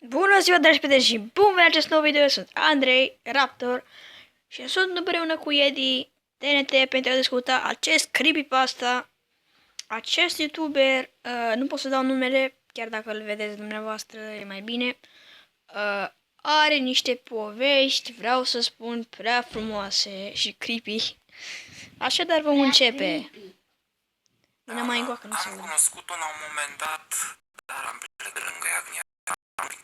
Bună ziua, dragi prieteni, și bun venit acest nou video. Sunt Andrei Raptor și sunt împreună cu Edi TNT pentru a discuta acest creepypasta. Acest youtuber, nu pot să dau numele, chiar dacă îl vedeți dumneavoastră e mai bine. Are niște povești, vreau să spun, prea frumoase și creepy. Așadar vom începe. Vine mai încoacă, nu se Am aude. cunoscut-o la un moment dat, dar am plecat lângă ea când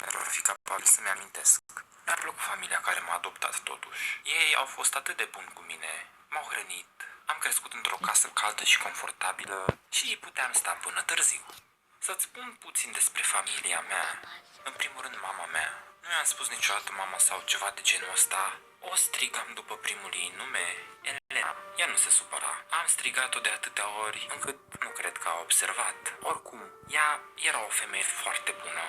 pentru a fi capabil să-mi amintesc. Mi-a plăcut familia care m-a adoptat totuși. Ei au fost atât de buni cu mine, m-au hrănit, am crescut într-o casă caldă și confortabilă și puteam sta până târziu. Să-ți spun puțin despre familia mea. În primul rând, mama mea. Nu i-am spus niciodată mama sau ceva de genul ăsta. O strigam după primul ei nume, Elena. Ea nu se supăra. Am strigat-o de atâtea ori încât nu cred că a observat. Oricum, ea era o femeie foarte bună.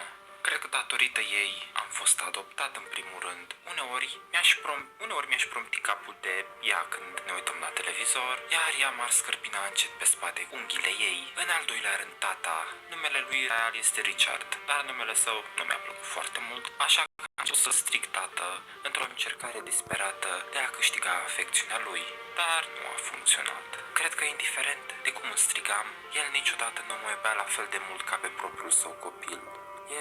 Cred că datorită ei am fost adoptat în primul rând. Uneori mi-aș promiti capul de ea când ne uităm la televizor, iar ea m-ar scârbina încet pe spate cu unghiile ei. În al doilea rând, tata. Numele lui real este Richard, dar numele său nu mi-a plăcut foarte mult, așa că am spus să strig tată într-o încercare disperată de a câștiga afecțiunea lui, dar nu a funcționat. Cred că indiferent de cum îl strigam, el niciodată nu mă iubea la fel de mult ca pe propriul său copil.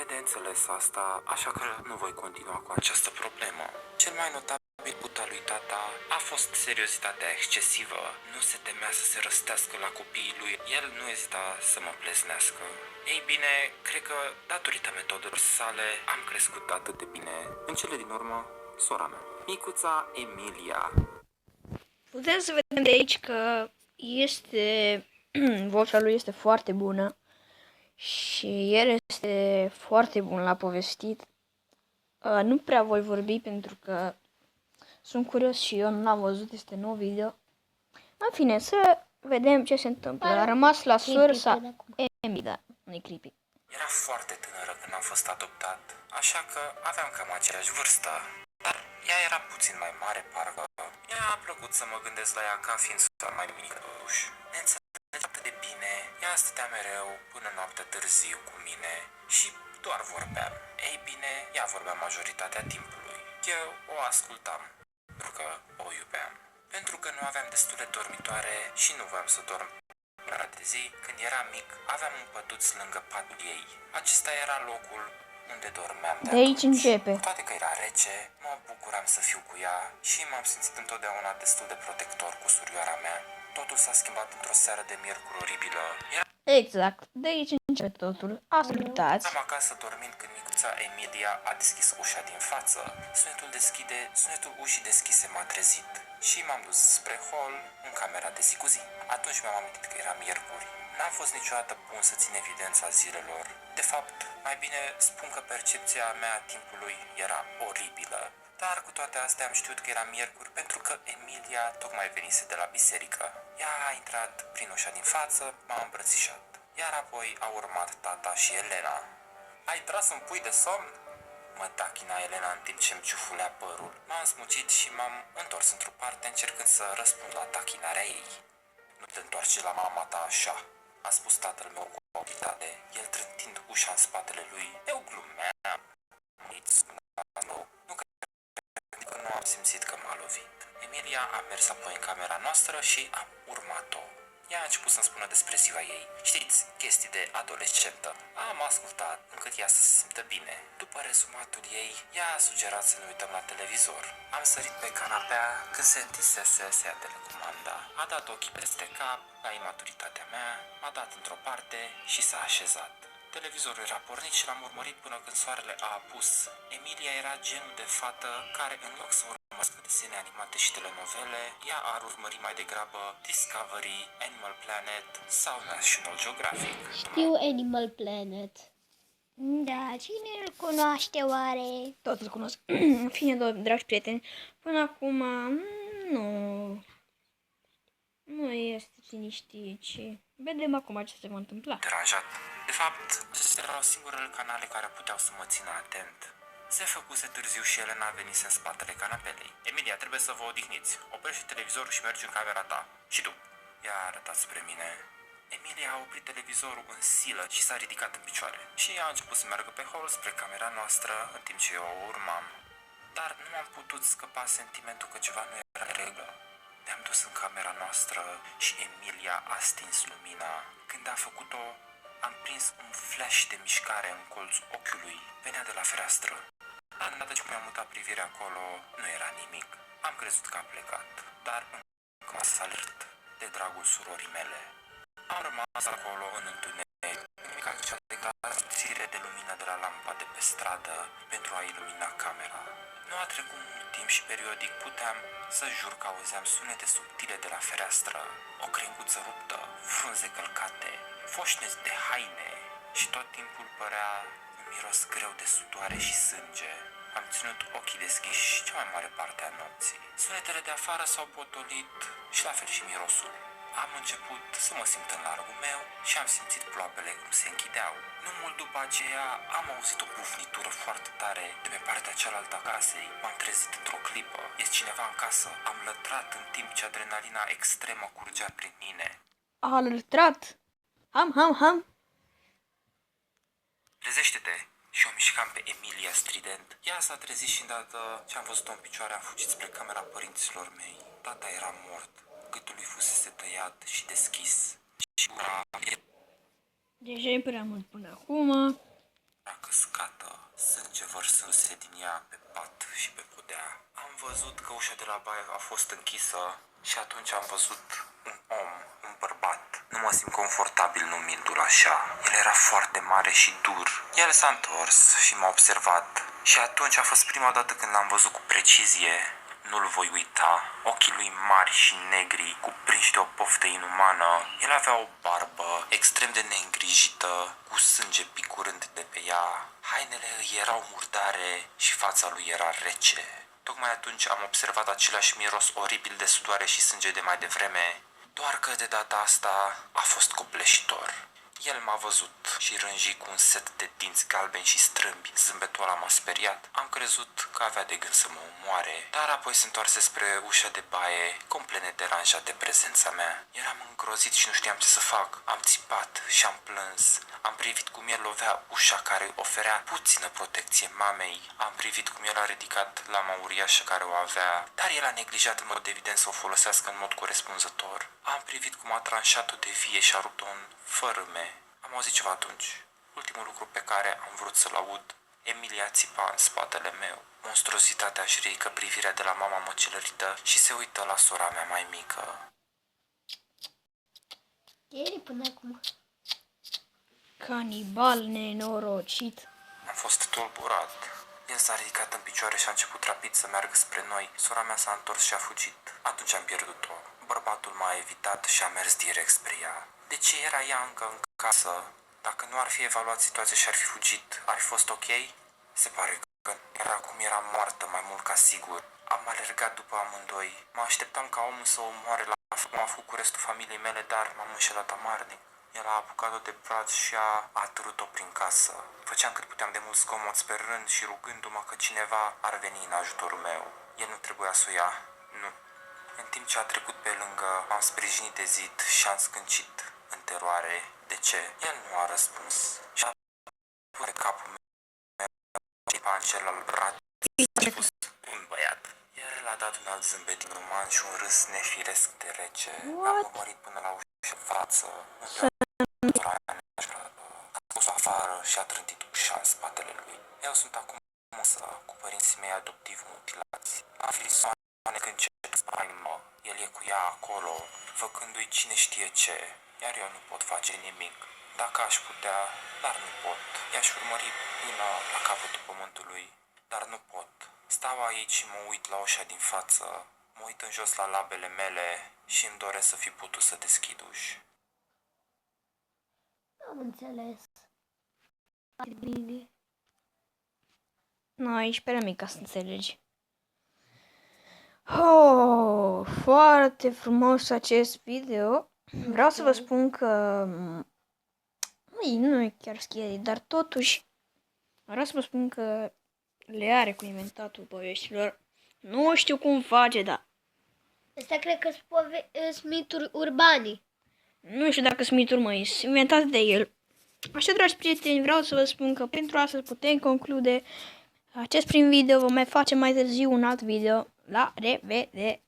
E de înțeles asta, așa că nu voi continua cu această problemă. Cel mai notabil punct al lui tata a fost seriozitatea excesivă. Nu se temea să se răstească la copiii lui, el nu ezita să mă pleznească. Ei bine, cred că datorită metodelor sale am crescut atât de bine. În cele din urmă, sora mea, micuța Emilia. Putem să vedem de aici că vocea lui este foarte bună și el este foarte bun la povestit. Nu prea voi vorbi pentru că sunt curios și eu nu l-am văzut, este nou video. În fine, să vedem ce se întâmplă. A rămas la sursa Emi, da, nu-i creepy. Era foarte tânără când am fost adoptat, așa că aveam cam aceeași vârstă. Dar ea era puțin mai mare, parcă. Mi-a plăcut să mă gândesc la ea ca fiind sora mai mică, totuși. Ne înțelegea atât de bine. Ea stătea mereu până noaptea târziu cu mine și doar vorbeam. Ei bine, ea vorbea majoritatea timpului. Eu o ascultam, pentru că o iubeam. Pentru că nu aveam destule dormitoare și nu voiam să dorm de zi, când eram mic, aveam un pătuț lângă patul ei. Acesta era locul unde dormeam de aici atunci. începe. Cu toate că era rece, mă bucuram să fiu cu ea și m-am simțit întotdeauna destul de protector cu surioara mea. Totul s-a schimbat într-o seară de miercuri oribilă. Exact, de aici începe totul. Ascultați. Am acasă dormind când micuța Emilia a deschis ușa din față. Sunetul ușii deschise m-a trezit și m-am dus spre hol, în camera de zi cu zi. Atunci mi-am amintit că era miercuri. N-am fost niciodată bun să țin evidența zilelor. De fapt, mai bine spun că percepția mea a timpului era oribilă. Dar cu toate astea am știut că era miercuri pentru că Emilia tocmai venise de la biserică. Ea a intrat prin ușa din față, m-a îmbrățișat. Iar apoi a urmat tata și Elena. Ai tras un pui de somn? Mă tachina Elena în timp ce îmi ciufulea părul. M-am smucit și m-am întors într-o parte încercând să răspund la tachinarea ei. Nu te întoarce la mama ta așa, a spus tatăl meu cu autoritate, el trântind ușa în spatele lui. Eu glumeam. Nu cred că nu am simțit că m-a lovit. Emilia a mers apoi în camera noastră și am urmat-o. Ea a început să-mi spună despre ziua ei. Știți, chestii de adolescentă. Am ascultat încât ea să se simtă bine. După rezumatul ei, ea a sugerat să ne uităm la televizor. Am sărit pe canapea când se întinsese să ia telecomanda. A dat ochii peste cap la imaturitatea mea, m-a dat într-o parte și s-a așezat. Televizorul era pornit și l-am urmărit până când soarele a apus. Emilia era genul de fată care, în loc să urmărească desene animate și telenovele, ea ar urmări mai degrabă Discovery, Animal Planet sau National Geographic. Știu Animal Planet. Da, cine îl cunoaște oare? Toți îl cunosc. În fine, dragi prieteni, până acum nu este cine știe ce. Vedem acum ce se va întâmpla. Deranjat. De fapt, acestea erau singurele canale care puteau să mă țină atent. Se făcuse târziu și Elena venise în spatele canapelei. Emilia, trebuie să vă odihniți. Oprește televizorul și mergi în camera ta. Și tu. Ea a arătat spre mine. Emilia a oprit televizorul în silă și s-a ridicat în picioare. Și a început să meargă pe hol spre camera noastră, în timp ce eu o urmam. Dar nu am putut scăpa sentimentul că ceva nu era în regulă. Ne-am dus în camera noastră și Emilia a stins lumina. Când a făcut-o, am prins un flash de mișcare în colțul ochiului. Venea de la fereastră. Dar îndată ce mi-am mutat privirea acolo, nu era nimic. Am crezut că a plecat, dar încă m-a salert de dragul surorii mele. Am rămas acolo în întuneric, ca cea de subțire de lumină de la lampa de pe stradă pentru a ilumina camera. Nu a trecut mult timp și periodic puteam să jur că auzeam sunete subtile de la fereastră, o crenguță ruptă, frunze călcate, foșneți de haine și tot timpul părea un miros greu de sudoare și sânge. Am ținut ochii deschiși cea mai mare parte a nopții. Sunetele de afară s-au potolit și la fel și mirosul. Am început să mă simt în largul meu și am simțit ploapele cum se închideau. Nu mult după aceea am auzit o bufnitură foarte tare de pe partea cealaltă a casei. M-am trezit într-o clipă. Este cineva în casă. Am lătrat în timp ce adrenalina extremă curgea prin mine. A lătrat. Ham. Trezește-te! Și o mișcam pe Emilia strident. Ea s-a trezit și îndată ce am văzut-o în picioare am fugit spre camera părinților mei. Tata era mort. Gâtul lui fusese tăiat și deschis. Și gura Deja e prea mult până acum. era căscată, sânge vărsându-se din ea pe pat și pe podea. Am văzut că ușa de la baie a fost închisă și atunci am văzut un om, un bărbat. Nu mă simt confortabil numindu-l așa. El era foarte mare și dur. El s-a întors și m-a observat. Și atunci a fost prima dată când l-am văzut cu precizie. Nu-l voi uita. Ochii lui mari și negri, cuprinși de o poftă inumană. El avea o barbă extrem de neîngrijită, cu sânge picurând de pe ea. Hainele îi erau murdare și fața lui era rece. Tocmai atunci am observat același miros oribil de sudoare și sânge de mai devreme, doar că de data asta a fost copleșitor. El m-a văzut și rânji cu un set de dinți galbeni și strâmbi. Zâmbetul ăla m-a speriat. Am crezut că avea de gând să mă omoare, dar apoi se întoarse spre ușa de baie, complet nederanjat de prezența mea. Eram îngrozit și nu știam ce să fac. Am țipat și am plâns. Am privit cum el lovea ușa care îi oferea puțină protecție mamei. Am privit cum el a ridicat lama uriașă care o avea, dar el a neglijat în mod evident să o folosească în mod corespunzător. Am privit cum a tranșat-o de vie și a rupt-o în fărâme. Am auzit ceva atunci. Ultimul lucru pe care am vrut să-l aud. Emilia țipa în spatele meu. Monstruozitatea își ridică privirea de la mama măcelărită și se uită la sora mea mai mică. Ieri până acum. Canibal nenorocit. Am fost tulburat. El s-a ridicat în picioare și a început rapid să meargă spre noi. Sora mea s-a întors și a fugit. Atunci am pierdut-o. Bărbatul m-a evitat și a mers direct spre ea. De ce era ea încă în casă? Dacă nu ar fi evaluat situația și ar fi fugit, ar fi fost ok? Se pare că era cum era moartă, mai mult ca sigur. Am alergat după amândoi. Mă așteptam ca omul să o omoare la cum a făcut cu restul familiei mele, dar m-am înșelat amarnic. El a apucat-o de braț și a atârât-o prin casă. Făceam cât puteam de mult zgomot, sperând și rugându-mă că cineva ar veni în ajutorul meu. El nu trebuia să o ia. Nu. În timp ce a trecut pe lângă, m-am sprijinit de zid și am scâncit în teroare. De ce? El nu a răspuns. Și a pus pe capul meu în celălalt braț. A fost un băiat. El a dat un alt zâmbet inuman și un râs nefiresc de rece. Am urmărit până la ușă în față. A pus-o afară și a trântit ușa în spatele lui. Eu sunt acum însă cu părinții mei adoptivi mutilați. Am frisoane când încep spaimă. El e cu ea acolo, făcându-i cine știe ce, iar eu nu pot face nimic. Dacă aș putea, dar nu pot. I-aș urmări până la capătul pământului, dar nu pot. Stau aici și mă uit la ușa din față, mă uit în jos la labele mele și îmi doresc să fi putut să deschid uși. Am înțeles. Bine. Nu, ești prea mic ca să înțelegi. Oh, foarte frumos acest video. Vreau să vă spun că nu e chiar scary, dar totuși vreau să vă spun că le are cu inventatul poveștilor. Nu știu cum face, dar Asta cred că sunt mituri urbane. Nu știu dacă sunt mituri, măi, sunt inventate de el. Așa, dragi prieteni, vreau să vă spun că pentru astăzi putem conclude acest prim video. Vom mai face mai târziu un alt video. La revedere!